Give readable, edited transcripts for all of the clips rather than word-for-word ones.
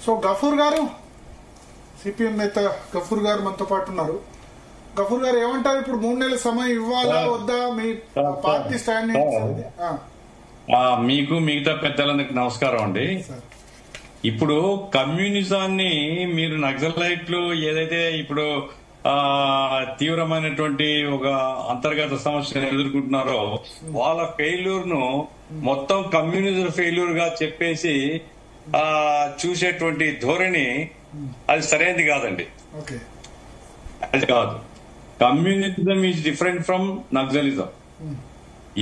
So Gafoor గారు, CPM నేత గఫూర్ గారు మనతో పాటు ఉన్నారు. గఫూర్ గారు ఏమంటారు? ఇప్పుడు 3 నెలల సమయం ఇవ్వాలా వద్దా? మీ పార్టీ స్టాండ్ మీకు మిగతా పెద్దలందరికి నమస్కారం అండి. ఇప్పుడు కమ్యూనిజాన్ని మీరు నక్సలైట్లు ఏదైతే ఇప్పుడు తీవ్రమైనటువంటి ఒక అంతర్గత సమస్యను ఎదుర్కొంటున్నారో వాళ్ళ ఫెయిల్యూర్ ను మొత్తం కమ్యూనిజం ఫెయిల్యూర్ గా చెప్పేసి చూసేటువంటి ధోరణి అది సరైనది కాదండి. అది కాదు. Communism is different from naxalism.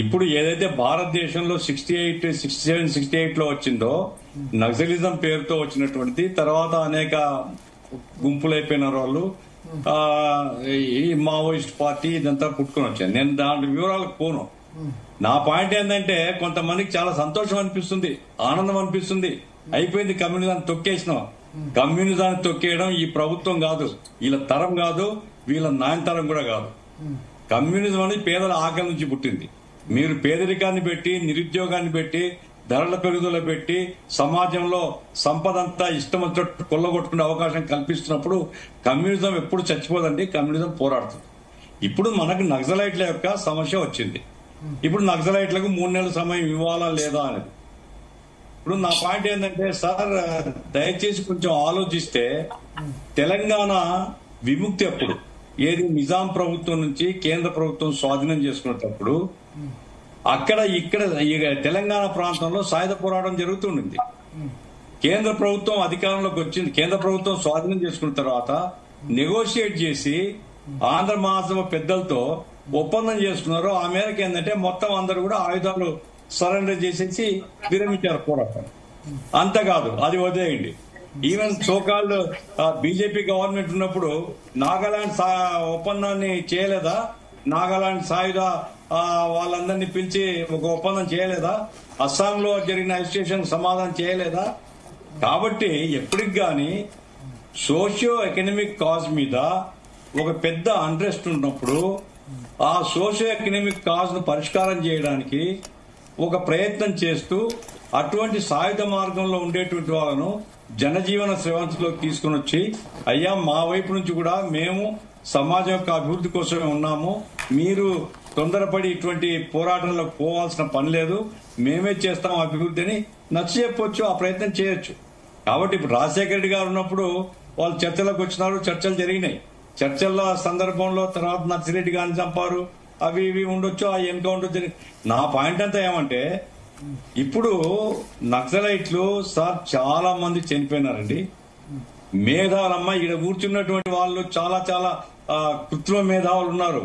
ఇప్పుడు ఏదైతే భారతదేశంలో 68, 67, 68 లో వచ్చిందో నక్సలిజం పేరుతో వచ్చినటువంటిది, తర్వాత అనేక గుంపులైపోయిన వాళ్ళు ఈ మావోయిస్ట్ పార్టీ ఇదంతా పుట్టుకొని వచ్చాను. నేను దాంట్లో వివరాలకు పోను. నా పాయింట్ ఏంటంటే కొంతమందికి చాలా సంతోషం అనిపిస్తుంది, ఆనందం అనిపిస్తుంది. అయిపోయింది, కమ్యూనిజాన్ని తొక్కేసినాం. కమ్యూనిజాన్ని తొక్కేయడం ఈ ప్రభుత్వం కాదు, వీళ్ళ తరం కాదు, వీళ్ళ నాయనతరం కూడా కాదు. కమ్యూనిజం అనేది పేదల ఆకలి నుంచి పుట్టింది. మీరు పేదరికాన్ని పెట్టి, నిరుద్యోగాన్ని పెట్టి, ధరల పెరుగుదల పెట్టి, సమాజంలో సంపద అంతా ఇష్టం వచ్చినట్టు కొల్లగొట్టుకునే అవకాశం కల్పిస్తున్నప్పుడు కమ్యూనిజం ఎప్పుడు చచ్చిపోదండి. కమ్యూనిజం పోరాడుతుంది. ఇప్పుడు మనకు నక్సలైట్ల యొక్క సమస్య వచ్చింది. ఇప్పుడు నక్సలైట్లకు 3 నెలల సమయం ఇవ్వాలా లేదా అనేది. ఇప్పుడు నా పాయింట్ ఏంటంటే, సార్ దయచేసి కొంచెం ఆలోచిస్తే తెలంగాణ విముక్తి అప్పుడు ఏది నిజాం ప్రభుత్వం నుంచి కేంద్ర ప్రభుత్వం స్వాధీనం చేసుకునేటప్పుడు అక్కడ ఇక్కడ తెలంగాణ ప్రాంతంలో సాయుధ పోరాటం జరుగుతుండింది. కేంద్ర ప్రభుత్వం అధికారంలోకి వచ్చింది. కేంద్ర ప్రభుత్వం స్వాధీనం చేసుకున్న తర్వాత నెగోషియేట్ చేసి ఆంధ్ర మహాసభ పెద్దలతో ఒప్పందం చేసుకున్నారు. ఆ మేరకు ఏంటంటే మొత్తం అందరూ కూడా ఆయుధాలు సరెండర్ చేసేసి విరమించారు పోరాటం. అంతకాదు, అది వదిలేయండి. ఈవెన్ సోకాల్డ్ బీజేపీ గవర్నమెంట్ ఉన్నప్పుడు నాగాలాండ్ ఒప్పందాన్ని చేయలేదా? నాగాలాండ్ సాయుధ వాళ్ళందరినీ పిలిచి ఒక ఒప్పందం చేయలేదా? అస్సాంలో జరిగిన అజిటేషన్ సమాధానం చేయలేదా? కాబట్టి ఎప్పటికి గాని సోషియో ఎకనామిక్ కాజ్ మీద ఒక పెద్ద ఇంట్రెస్ట్ ఉన్నప్పుడు ఆ సోషియో ఎకనామిక్ కాజ్ ను పరిష్కారం చేయడానికి ఒక ప్రయత్నం చేస్తూ అటువంటి సాయుధ మార్గంలో ఉండేటువంటి వాళ్ళను జనజీవన స్రవంతిలోకి తీసుకుని వచ్చి, అయ్యా మా వైపు నుంచి కూడా మేము సమాజం యొక్క అభివృద్ధి కోసమే ఉన్నాము, మీరు తొందరపడి ఇటువంటి పోరాటంలోకి పోవాల్సిన పని లేదు, మేమే చేస్తాం అభివృద్ధి అని నచ్చ చెప్పొచ్చు, ఆ ప్రయత్నం చేయొచ్చు. కాబట్టి ఇప్పుడు రాజశేఖర రెడ్డి గారు ఉన్నప్పుడు వాళ్ళు చర్చలకు వచ్చినారు, చర్చలు జరిగినాయి. చర్చల సందర్భంలో తర్వాత నర్సిరెడ్డి గారిని చంపారు, అవి ఇవి ఉండొచ్చు, ఆ ఎన్కౌంటర్ జరిగి. నా పాయింట్ అంతా ఏమంటే, ఇప్పుడు నక్సలైట్లు సార్ చాలా మంది చనిపోయినారండి. మేధావులమ్మ ఇక్కడ కూర్చున్నటువంటి వాళ్ళు చాలా చాలా కృత్రిమ మేధావులు ఉన్నారు.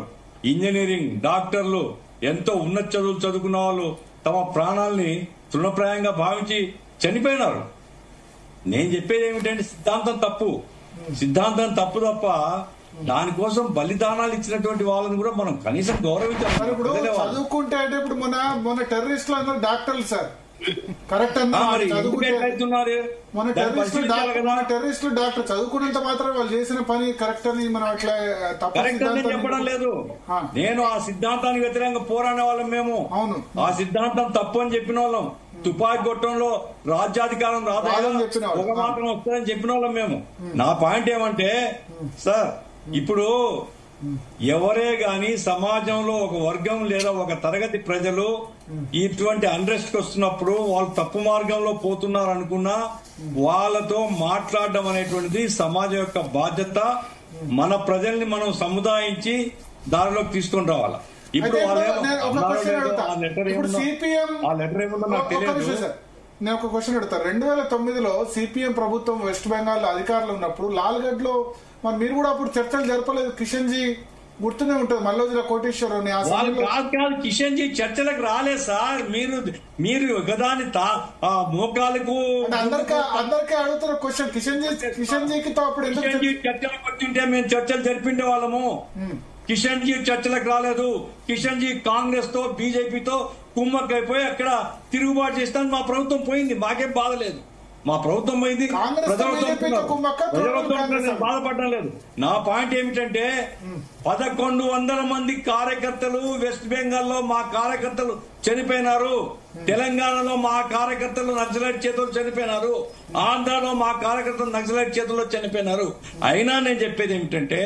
ఇంజనీరింగ్, డాక్టర్లు, ఎంతో ఉన్నత చదువులు చదువుకున్న వాళ్ళు తమ ప్రాణాలని తృణప్రాయంగా భావించి చనిపోయినారు. నేను చెప్పేది ఏమిటంటే సిద్ధాంతం తప్పు. సిద్ధాంతం తప్పు తప్ప దానికోసం బలిదానాలు ఇచ్చినటువంటి వాళ్ళని కూడా మనం కనీసం గౌరవించాలి. ఇప్పుడు చదువుకుంటే అంటే ఇప్పుడు మన టెర్రరిస్టులు అందరూ డాక్టర్లు సార్, కరెక్ట్ అన్నారు. మన టెర్రరిస్టులు డాక్టర్ చదువుకున్నంత మాత్రం వాళ్ళు చేసిన పని కరెక్ట్ అని మనం అట్లా చెప్పడం లేదు. నేను ఆ సిద్ధాంతానికి వ్యతిరేకంగా పోరాడే వాళ్ళం మేము. అవును, ఆ సిద్ధాంతం తప్పు అని చెప్పిన వాళ్ళం. తుపాకీ గొట్టంలో రాజ్యాధికారం రాదని ఒక మాత్రం వస్తుందని చెప్పిన వాళ్ళం మేము. నా పాయింట్ ఏమంటే సార్, ఇప్పుడు ఎవరే గాని సమాజంలో ఒక వర్గం లేదా ఒక తరగతి ప్రజలు ఇటువంటి అన్రెస్ట్ కి వస్తున్నప్పుడు వాళ్ళు తప్పు మార్గంలో పోతున్నారు అనుకున్నా వాళ్ళతో మాట్లాడడం అనేటువంటిది సమాజం యొక్క బాధ్యత. మన ప్రజల్ని మనం సముదాయించి దారిలోకి తీసుకొని రావాలా. ఇప్పుడు నేను ఒక క్వశ్చన్ అడుగుతా. 2009లో సిపిఎం ప్రభుత్వం వెస్ట్ బెంగాల్ అధికారులు ఉన్నప్పుడు లాల్గఢ్ లో మరి మీరు కూడా అప్పుడు చర్చలు జరపలేదు? కిషన్ జీ గుర్తునే ఉంటుంది, మల్లోజుల కోటేశ్వరరావు. కిషన్ జీ చర్చలకు రాలేదు సార్. మీరు ఒకదాని మోకాలకు అందరికీ అడుగుతున్న క్వశ్చన్, కిషన్ జీకి అప్పుడు చర్చలకు వచ్చింటే మేము చర్చలు జరిపిండే వాళ్ళము. కిషన్ జీ చర్చలకు రాలేదు. కిషన్ జీ కాంగ్రెస్ తో బీజేపీతో కుమ్మక్కైపోయి అక్కడ తిరుగుబాటు చేస్తాను మా ప్రభుత్వం పోయింది. మాకేం బాధ లేదు, మా ప్రభుత్వం పోయింది, బాధపడడం లేదు. నా పాయింట్ ఏమిటంటే 1100 మంది కార్యకర్తలు వెస్ట్ బెంగాల్లో మా కార్యకర్తలు చనిపోయినారు. తెలంగాణలో మా కార్యకర్తలు నక్సలైట్ చేతుల్లో చనిపోయినారు, ఆంధ్రాలో మా కార్యకర్తలు నక్సలైట్ చేతుల్లో చనిపోయినారు. అయినా నేను చెప్పేది ఏమిటంటే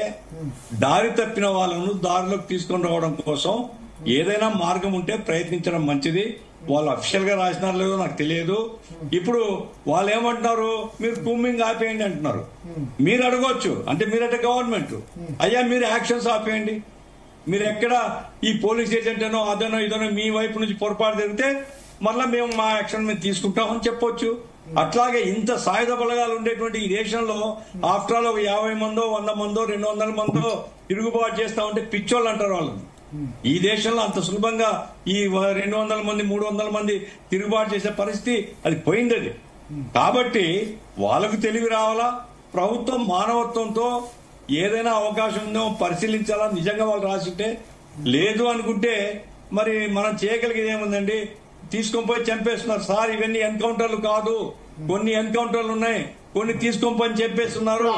దారి తప్పిన వాళ్ళను దారిలోకి తీసుకొని రావడం కోసం ఏదైనా మార్గం ఉంటే ప్రయత్నించడం మంచిది. వాళ్ళు అఫీషియల్ గా రాసినారు లేదో నాకు తెలియదు. ఇప్పుడు వాళ్ళు ఏమంటున్నారు, మీరు కూమింగ్ ఆపేయండి అంటున్నారు. మీరు అడగవచ్చు, అంటే మీరంటే గవర్నమెంట్, అయ్యా మీరు యాక్షన్స్ ఆపేయండి. మీరు ఎక్కడ ఈ పోలీస్ ఏజెంట్ అనో అదనో ఇదనో మీ వైపు నుంచి పొరపాటు జరిగితే మళ్ళా మేము మా యాక్షన్ మీద తీసుకుంటామని చెప్పొచ్చు. అట్లాగే ఇంత సాయుధ బలగాలు ఉండేటువంటి ఈ దేశంలో ఆఫ్టర్ ఆల్ ఒక 50 మందో 100 మందో 200 మందో తిరుగుబాటు చేస్తా ఉంటే పిచ్చోళ్ళు అంటారు వాళ్ళని. ఈ దేశంలో అంత సులభంగా ఈ 200 మంది 300 మంది తిరుగుబాటు చేసే పరిస్థితి అది పోయింది. అది కాబట్టి వాళ్ళకు తెలివి రావాలా, ప్రభుత్వం మానవత్వంతో ఏదైనా అవకాశం ఉందో పరిశీలించాలా. నిజంగా వాళ్ళు రాసింటే లేదు అనుకుంటే మరి మనం చేయగలిగేది ఏముందండి, తీసుకొని పోయి చంపేస్తున్నారు. సార్ ఇవన్నీ ఎన్కౌంటర్లు కాదు, కొన్ని ఎన్కౌంటర్లు ఉన్నాయి, కొన్ని తీసుకొని పోయి చంపేస్తున్నారు.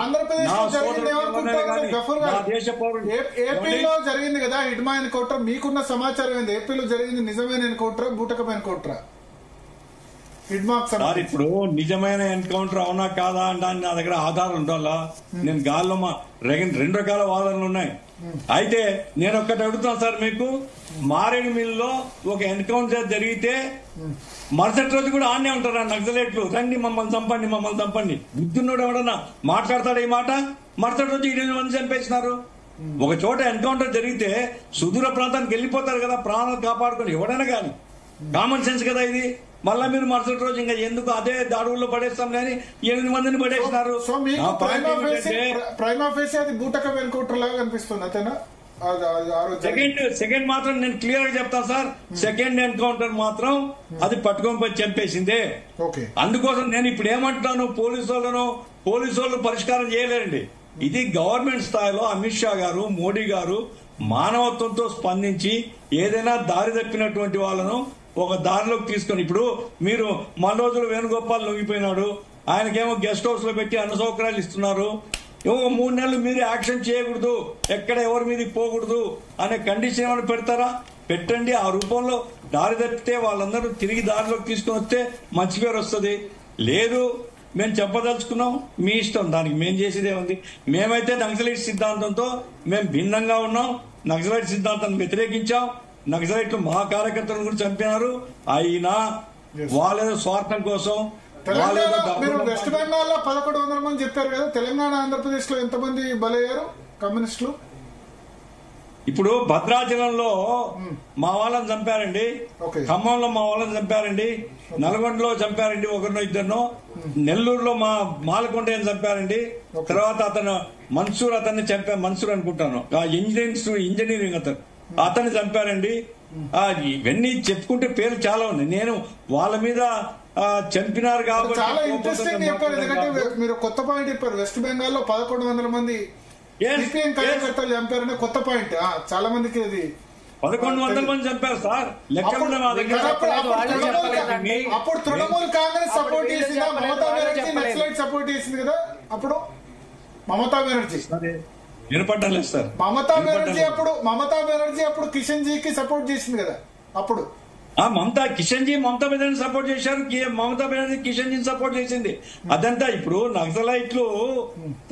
ఏపీలో జరిగింది కదా హిడ్మా ఎన్కౌంటర్, మీకున్న సమాచారం ఏంది? ఏపీలో జరిగింది నిజమైన ఎన్కౌంటరా బూటకపు ఎన్కౌంటరా? సార్ ఇప్పుడు నిజమైన ఎన్కౌంటర్ అవునా కాదా అంటే నా దగ్గర ఆధారం ఉండాలా. నేను గాల్లో 2 రకాల వాదనలు ఉన్నాయి. అయితే నేను ఒక్కటి అడుగుతాను సార్, మీకు మారేడుమిల్లిలో ఒక ఎన్కౌంటర్ జరిగితే మరుసటి రోజు కూడా ఆనే ఉంటారా నక్సలైట్లు, రండి మమ్మల్ని చంపండి. బుద్ధున్నోడు ఎవడన్నా మాట్లాడతాడు ఈ మాట? మరుసటి రోజు 8 మంది చంపేసినారు. ఒక చోట ఎన్కౌంటర్ జరిగితే సుదూర ప్రాంతానికి వెళ్ళిపోతారు కదా ప్రాణాలు కాపాడుకొని, ఎవడైనా కానీ కామన్ సెన్స్ కదా ఇది. మళ్ళా మీరు మరుసటి రోజు ఇంకా ఎందుకు అదే దాడుల్లో పడేస్తాం కానీ 8 మందిని పడేసినారు. సెకండ్ మాత్రం నేను క్లియర్ గా చెప్తాను సార్, సెకండ్ ఎన్కౌంటర్ మాత్రం అది పట్టుకొని పోయి చంపేసిందే. అందుకోసం నేను ఇప్పుడు ఏమంటున్నాను, పోలీసు వాళ్ళు పరిష్కారం చేయలేరండి. ఇది గవర్నమెంట్ స్థాయిలో అమిత్ షా గారు, మోడీ గారు మానవత్వంతో స్పందించి ఏదైనా దారి తప్పినటువంటి వాళ్ళను ఒక దారిలోకి తీసుకొని, ఇప్పుడు మీరు మల్లోజుల వేణుగోపాల్ లొంగిపోయినాడు, ఆయనకేమో గెస్ట్ హౌస్ లో పెట్టి అన్న సౌకర్యాలు ఇస్తున్నారు. 3 నెలలు మీరు యాక్షన్ చేయకూడదు, ఎక్కడ ఎవరి మీద పోకూడదు అనే కండిషన్ ఏమైనా పెడతారా? పెట్టండి. ఆ రూపంలో దారి తప్పితే వాళ్ళందరూ తిరిగి దారిలోకి తీసుకొని వస్తే మంచి పేరు వస్తుంది. లేదు మేము చెప్పదలుచుకున్నాం, మీ ఇష్టం, దానికి మేము చేసేదే ఉంది. మేమైతే నక్సలైట్ సిద్ధాంతంతో మేము భిన్నంగా ఉన్నాం, నక్సలైట్ సిద్ధాంతాన్ని వ్యతిరేకించాం. నక్సలైట్లు మా కార్యకర్తలను కూడా చంపినారు. అయినా వాళ్ళేదో స్వార్థం కోసం వెస్ట్ బెంగాల్ లో 1100 మంది చెప్పారు కదా, తెలంగాణ ఆంధ్రప్రదేశ్ లో ఎంతమంది బలయ్యారు కమ్యూనిస్టులు? ఇప్పుడు భద్రాచలంలో మా వాళ్ళని చంపారండి, ఖమ్మంలో మా వాళ్ళని చంపారండి, నల్గొండలో చంపారండి ఒకరినో ఇద్దరినో, నెల్లూరులో మా మాలకొండని చంపారండి. తర్వాత అతను మన్సూర్, అతన్ని చంపారు, మన్సూర్ అనుకుంటాను, ఇంజనీరింగ్ అతన్ని చంపారండి. ఇవన్నీ చెప్పుకుంటే పేర్లు చాలా ఉన్నాయి. నేను వాళ్ళ మీద చంపినారు కాబట్టి చాలా ఇంట్రెస్టింగ్ చెప్పారు. ఎందుకంటే మీరు కొత్త పాయింట్ చెప్పారు, వెస్ట్ బెంగాల్ లో 1100 మంది సిపిఎం కార్యకర్తలు చంపారనే కొత్త పాయింట్. చాలా మందికి అది 1100 మంది చంపారు సార్. అప్పుడు తృణమూల్ కాంగ్రెస్ సపోర్ట్ చేసిందా? మమతా బెనర్జీ నక్సలైట్ సపోర్ట్ చేసింది కదా అప్పుడు. మమతా బెనర్జీ వినపడ్డాలేదు సార్. మమతా బెనర్జీ అప్పుడు కిషన్ జీకి సపోర్ట్ చేసింది కదా అప్పుడు. కిషన్ జీ మమతా బెనర్జీ సపోర్ట్ చేశారు, మమతా బెనర్జీ కిషన్ జీని సపోర్ట్ చేసింది. అదంతా ఇప్పుడు నక్సలైట్లు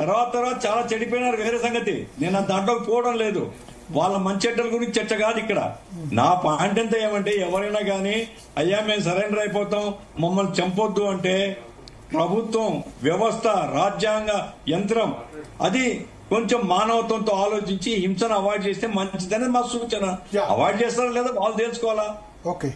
తర్వాత చాలా చెడిపోయినారు, వేరే సంగతి. నేను దాంట్లోకి పోవడం లేదు, వాళ్ళ మంచెడ్డల గురించి చర్చ కాదు ఇక్కడ. నా పాయింట్ అంతా ఏమంటే, ఎవరైనా కానీ అయ్యా మేము సరెండర్ అయిపోతాం, మమ్మల్ని చంపొద్దు అంటే ప్రభుత్వం, వ్యవస్థ, రాజ్యాంగ యంత్రం అది కొంచెం మానవత్వంతో ఆలోచించి హింసను అవాయిడ్ చేస్తే మంచిదనేది మా సూచన. అవాయిడ్ చేస్తారా లేదా వాళ్ళు తెలుసుకోవాలా. ఓకే.